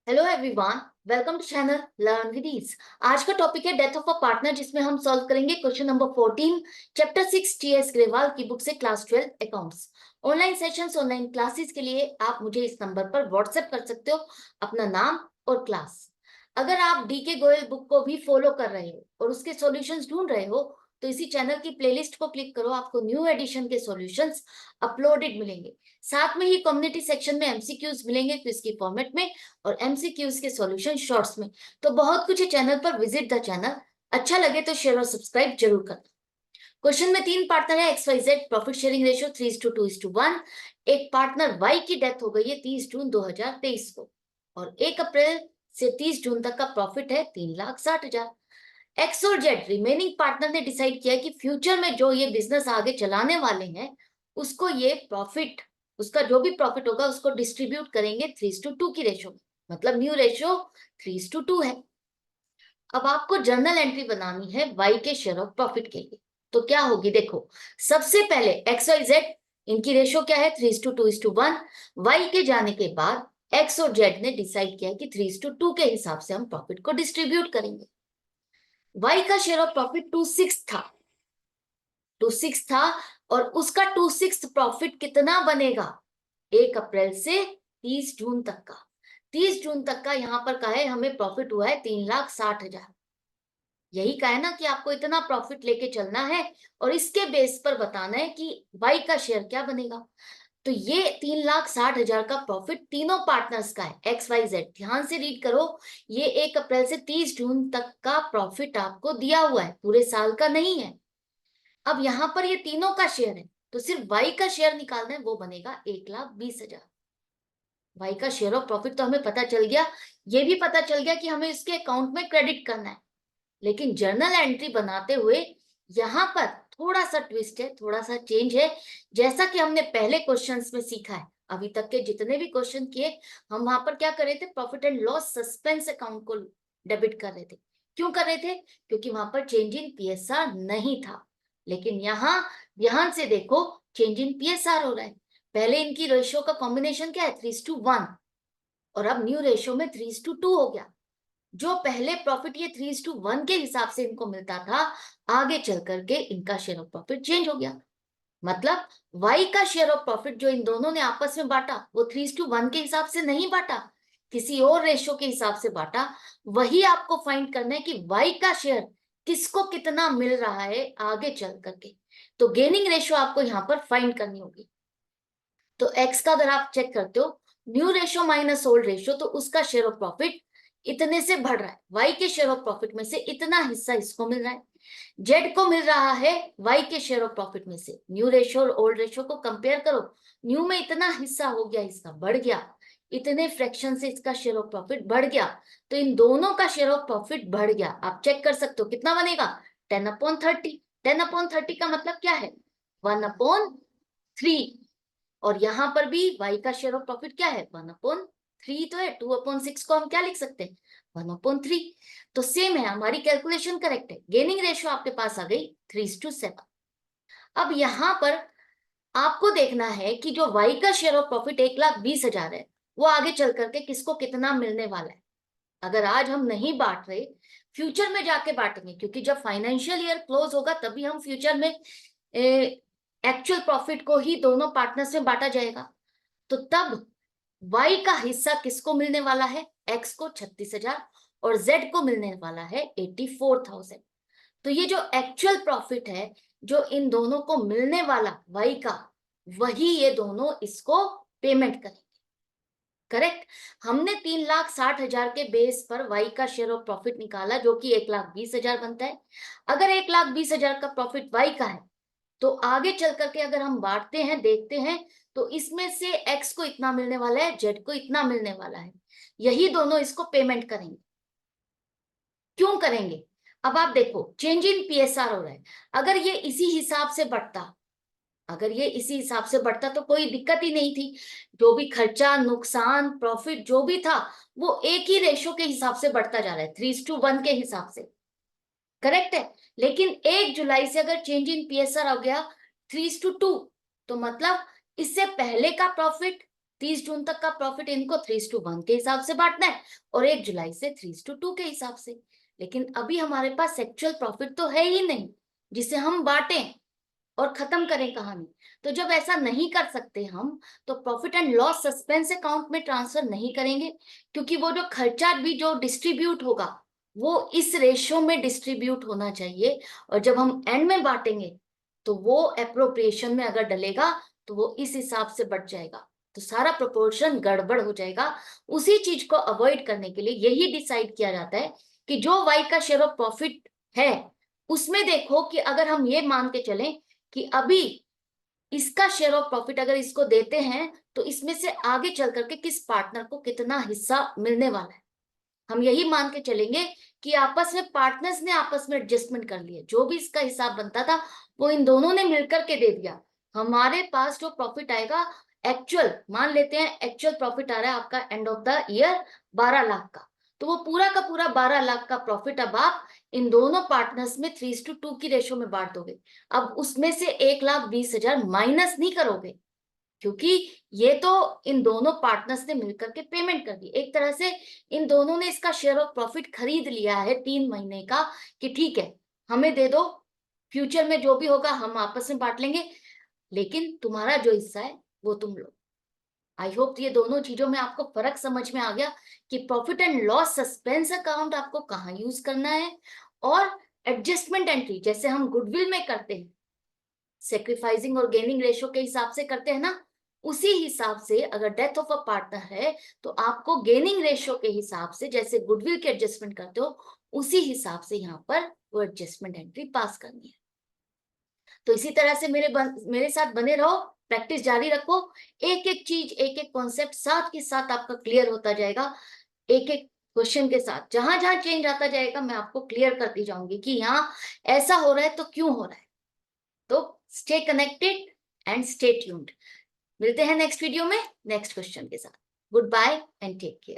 Hello everyone, welcome to channel learn with ease. आज का topic है डेथ ऑफ अ पार्टनर, जिसमें हम सॉल्व करेंगे question number 14 chapter 6 TS Grewal की बुक से class 12 accounts. Online sessions, online classes के लिए आप मुझे इस नंबर पर व्हाट्सएप कर सकते हो अपना नाम और क्लास। अगर आप डी के गोयल बुक को भी फॉलो कर रहे हो और उसके सॉल्यूशंस ढूंढ रहे हो तो इसी चैनल की प्लेलिस्ट को क्लिक करो, आपको न्यू एडिशन के सॉल्यूशंस अपलोडेड मिलेंगे। साथ में ही कम्युनिटी सेक्शन में एमसीक्यूज मिलेंगे क्विज की फॉर्मेट में और एमसीक्यूज के सॉल्यूशन शॉर्ट्स में। तो बहुत कुछ है चैनल पर, विजिट द चैनल। अच्छा लगे तो शेयर और सब्सक्राइब जरूर करना। क्वेश्चन में 3 पार्टनर है, X Y Z, profit sharing ratio 3:2:1। एक पार्टनर वाई की डेथ हो गई है 30 जून 2023 को और 1 अप्रैल से 30 जून तक का प्रॉफिट है 3,60,000। एक्स और जेड रिमेनिंग पार्टनर ने डिसाइड किया कि फ्यूचर में जो ये बिजनेस आगे चलाने वाले हैं उसको ये प्रॉफिट, उसका जो भी प्रॉफिट होगा उसको डिस्ट्रीब्यूट करेंगे 3:2 की रेशो में। मतलब न्यू रेशो 3:2 है। अब आपको जर्नल एंट्री बनानी है वाई के शेयर ऑफ प्रॉफिट के लिए। तो क्या होगी देखो, सबसे पहले एक्स वाई जेड, इनकी रेशो क्या है 3:2:1। वाई के जाने के बाद एक्स और जेड ने डिसाइड किया कि 3:2 के हिसाब से हम प्रॉफिट को डिस्ट्रीब्यूट करेंगे। वाई का शेयर ऑफ प्रॉफिट 2/6 था, 2/6 था। और उसका 2/6 प्रॉफिट कितना बनेगा 1 अप्रैल से 30 जून तक का। 30 जून तक का यहाँ पर का है, हमें प्रॉफिट हुआ है 3,60,000। यही का है ना कि आपको इतना प्रॉफिट लेके चलना है और इसके बेस पर बताना है कि वाई का शेयर क्या बनेगा। तो ये 3,60,000 का प्रॉफिट तीनों पार्टनर्स का है, एक्स वाई जेड। ध्यान से रीड करो, ये 1 अप्रैल से 30 जून तक का प्रॉफिट आपको दिया हुआ है, पूरे साल का नहीं है। अब यहाँ पर ये तीनों का शेयर है तो सिर्फ वाई का शेयर निकालना है, वो बनेगा 1,20,000। वाई का शेयर ऑफ प्रॉफिट तो हमें पता चल गया, ये भी पता चल गया कि हमें इसके अकाउंट में क्रेडिट करना है। लेकिन जर्नल एंट्री बनाते हुए यहाँ पर थोड़ा सा ट्विस्ट है, थोड़ा सा चेंज है। जैसा कि हमने पहले क्वेश्चंस में सीखा है, अभी तक के जितने भी क्वेश्चन किए, हम वहां पर क्या कर रहे थे, profit and loss suspense account को डेबिट कर रहे थे। क्यों कर रहे थे? क्योंकि वहां पर चेंज इन पीएसआर नहीं था। लेकिन यहाँ ध्यान से देखो, चेंज इन पीएसआर हो रहा है। पहले इनकी रेशियो का कॉम्बिनेशन क्या है 3:1 और अब न्यू रेशियो में 3:2 हो गया। जो पहले प्रॉफिट ये 3:1 के हिसाब से इनको मिलता था, आगे चल करके इनका शेयर ऑफ प्रॉफिट चेंज हो गया। मतलब वाई का शेयर ऑफ प्रॉफिट जो इन दोनों ने आपस में बांटा वो 3:1 के हिसाब से नहीं बांटा, किसी और रेशियो के हिसाब से बांटा। वही आपको फाइंड करना है कि वाई का शेयर किसको कितना मिल रहा है आगे चल करके। तो गेनिंग रेशियो आपको यहाँ पर फाइंड करनी होगी। तो एक्स का अगर आप चेक करते हो, new ratio minus old ratio, तो उसका शेयर ऑफ प्रॉफिट इतने से बढ़ रहा है। वाई के शेयर ऑफ प्रॉफिट में से इतना हिस्सा इसको मिल रहा है, जेड को मिल रहा है वाई के शेयर ऑफ प्रॉफिट में से। न्यू रेशियो और ओल्ड रेशियो को कंपेयर करो, न्यू में इतना हिस्सा हो गया, इसका बढ़ गया, इतने फ्रैक्शन से इसका शेयर ऑफ प्रॉफिट बढ़ गया। तो इन दोनों का शेयर ऑफ प्रॉफिट बढ़ गया। आप चेक कर सकते हो कितना बनेगा, 10/30। 10/30 का मतलब क्या है, 1/3। और यहां पर भी y का शेयर ऑफ प्रॉफिट क्या है 1/3 तो है। 2/6 को हम क्या लिख सकते हैं 1/3। तो सेम है, हमारी कैलकुलेशन करेक्ट है। गेनिंग रेशियो आपके पास आ गई 3:7। अब यहां पर आपको देखना है कि जो y का शेयर ऑफ प्रॉफिट 1,20,000 है, वो आगे चल करके किसको कितना मिलने वाला है। अगर आज हम नहीं बांट रहे, फ्यूचर में जाके बांटेंगे, क्योंकि जब फाइनेंशियल ईयर क्लोज होगा तभी हम फ्यूचर में एक्चुअल प्रॉफिट को ही दोनों पार्टनर्स में बांटा जाएगा। तो तब y का हिस्सा किसको मिलने वाला है, x को 36,000 और z को मिलने वाला है 84,000। तो ये जो एक्चुअल प्रॉफिट है जो इन दोनों को मिलने वाला y का, वही ये दोनों इसको पेमेंट करेंगे। करेक्ट। हमने 3,60,000 के बेस पर y का शेयर ऑफ प्रॉफिट निकाला जो कि 1,20,000 बनता है। अगर 1,20,000 का प्रॉफिट y का है तो आगे चल करके अगर हम बांटते हैं, देखते हैं, तो इसमें से x को इतना मिलने वाला है, z को इतना मिलने वाला है। यही दोनों इसको पेमेंट करेंगे। क्यों करेंगे? अब आप देखो, चेंज इन पीएसआर हो रहा है। अगर ये इसी हिसाब से बढ़ता, अगर ये इसी हिसाब से बढ़ता तो कोई दिक्कत ही नहीं थी। जो भी खर्चा, नुकसान, प्रॉफिट जो भी था, वो एक ही रेशो के हिसाब से बढ़ता जा रहा है, 3:1 के हिसाब से। करेक्ट है। लेकिन 1 जुलाई से अगर चेंज इन पीएसआर हो गया 3:2, तो मतलब इससे पहले का प्रॉफिट 30 जून तक का प्रॉफिट इनको 3:1 के हिसाब से बांटना है और 1 जुलाई से 3:2 के हिसाब से। लेकिन अभी हमारे पास एक्चुअल प्रॉफिट तो है ही नहीं जिसे हम बांटें और खत्म करें कहानी। तो जब ऐसा नहीं कर सकते हम, तो profit and loss suspense account में ट्रांसफर नहीं करेंगे, क्योंकि वो जो खर्चा भी जो डिस्ट्रीब्यूट होगा वो इस रेशियो में डिस्ट्रीब्यूट होना चाहिए। और जब हम एंड में बांटेंगे तो वो एप्रोप्रिएशन में अगर डलेगा तो वो इस हिसाब से बढ़ जाएगा, तो सारा प्रोपोर्शन गड़बड़ हो जाएगा। उसी चीज को अवॉइड करने के लिए यही डिसाइड किया जाता है कि जो वाई का शेयर ऑफ प्रॉफिट है उसमें देखो कि अगर हम ये मान के चलें कि अभी इसका शेयर ऑफ प्रॉफिट अगर इसको देते हैं तो इसमें से आगे चल करके किस पार्टनर को कितना हिस्सा मिलने वाला है। हम यही मान के चलेंगे कि आपस में पार्टनर्स ने आपस में एडजस्टमेंट कर लिया, जो भी इसका हिसाब बनता था वो इन दोनों ने मिलकर के दे दिया। हमारे पास जो प्रॉफिट आएगा एक्चुअल, मान लेते हैं एक्चुअल प्रॉफिट आ रहा है आपका end of the year 12 lakh का, तो वो पूरा का पूरा 12 लाख का प्रॉफिट अब आप इन दोनों पार्टनर्स में 3:2 की रेशो में बांट दोगे। अब उसमें से 1,20,000 माइनस नहीं करोगे, क्योंकि ये तो इन दोनों पार्टनर्स ने मिलकर के पेमेंट कर दी। एक तरह से इन दोनों ने इसका शेयर ऑफ प्रॉफिट खरीद लिया है 3 महीने का, कि ठीक है हमें दे दो, फ्यूचर में जो भी होगा हम आपस में बांट लेंगे, लेकिन तुम्हारा जो हिस्सा है वो तुम लो। आई होप ये दोनों चीजों में आपको फर्क समझ में आ गया कि profit and loss suspense account आपको कहाँ यूज करना है, और एडजस्टमेंट एंट्री जैसे हम गुडविल में करते हैं, सेक्रीफाइसिंग और गेनिंग रेशियो के हिसाब से करते हैं ना, उसी हिसाब से अगर डेथ ऑफ अ पार्टनर है तो आपको गेनिंग रेशियो के हिसाब से जैसे गुडविल के एडजस्टमेंट करते हो उसी हिसाब से यहाँ पर वो एडजस्टमेंट एंट्री पास करनी है। तो इसी तरह से मेरे साथ बने रहो, प्रैक्टिस जारी रखो, एक एक चीज एक एक कॉन्सेप्ट साथ के साथ आपका क्लियर होता जाएगा। एक एक क्वेश्चन के साथ जहां जहां चेंज आता जाएगा मैं आपको क्लियर करती जाऊंगी कि यहाँ ऐसा हो रहा है तो क्यों हो रहा है। तो stay connected and stay tuned. मिलते हैं नेक्स्ट वीडियो में नेक्स्ट क्वेश्चन के साथ। Goodbye and take care.